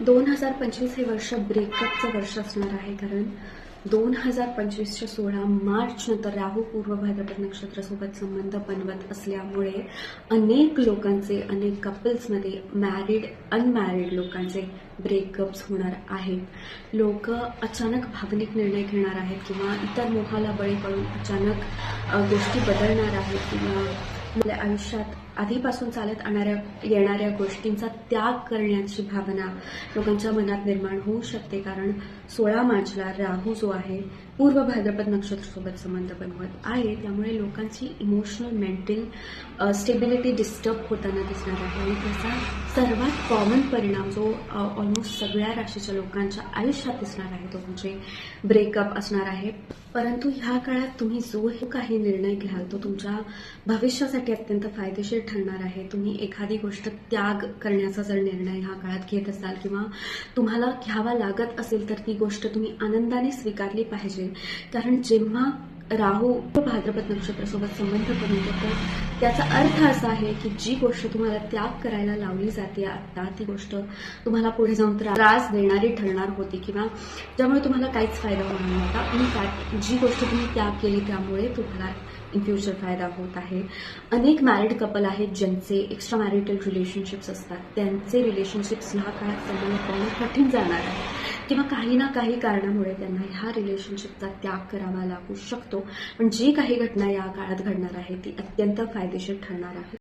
2025 हे वर्ष ब्रेकअपचं वर्ष असणार आहे. कारण 2025च्या 16 मार्च नंतर राहू पूर्व भाद्रपद नक्षत्रासोबत संबंध बनवत असल्यामुळे अनेक लोकांचे, अनेक कपल्समध्ये मॅरिड अनमॅरिड लोकांचे ब्रेकअप्स होणार आहेत. लोक अचानक भावनिक निर्णय घेणार आहेत किंवा इतर मोहाला बळी पडून अचानक गोष्टी बदलणार आहेत किंवा आपल्या आयुष्यात आधीपासून चालत येणाऱ्या गोष्टींचा त्याग करण्याची भावना लोकांच्या मनात निर्माण होऊ शकते. कारण 16 मार्चला राहू जो आहे पूर्व भाद्रपद नक्षत्रासोबत संबंध बनवत आहे. त्यामुळे लोकांची इमोशनल मेंटल स्टेबिलिटी डिस्टर्ब होताना दिसणार आहे आणि त्याचा सर्वात कॉमन परिणाम जो ऑलमोस्ट सगळ्या राशीच्या लोकांच्या आयुष्यात दिसणार आहे तो म्हणजे ब्रेकअप असणार आहे. परंतु ह्या काळात तुम्ही जो काही निर्णय घ्याल तो तुमच्या भविष्यासाठी अत्यंत फायदेशीर ठरणार आहे. तुम्ही एखादी गोष्ट त्याग करण्याचा जर निर्णय ह्या काळात घेत असाल किंवा तुम्हाला घ्यावा लागत असेल तर ती गोष्ट तुम्ही आनंदाने स्वीकारली पाहिजे. कारण जेव्हा राहू भाद्रपद नक्षत्रासोबत संबंध बनवतो तर त्याचा अर्थ असा आहे की जी गोष्ट तुम्हाला त्याग करायला लावली जाते आता ती गोष्ट तुम्हाला पुढे जाऊन त्रास देणारी ठरणार होती किंवा ज्यामुळे तुम्हाला काहीच फायदा होणार नव्हता. आणि त्यात जी गोष्ट तुम्ही त्याग केली त्यामुळे तुम्हाला इन फ्युचर फायदा होत आहे. अनेक मॅरिड कपल आहेत ज्यांचे एक्स्ट्रा मॅरिटल रिलेशनशिप्स असतात, त्यांचे रिलेशनशिप्स ह्या काळात त्यांना करणं कठीण जाणार आहे किंवा काही ना काही कारणामुळे त्यांना ह्या रिलेशनशिपचा त्याग करावा लागू शकतो. पण जी काही घटना या काळात घडणार आहे ती अत्यंत फायदेशीर ठरणार आहे.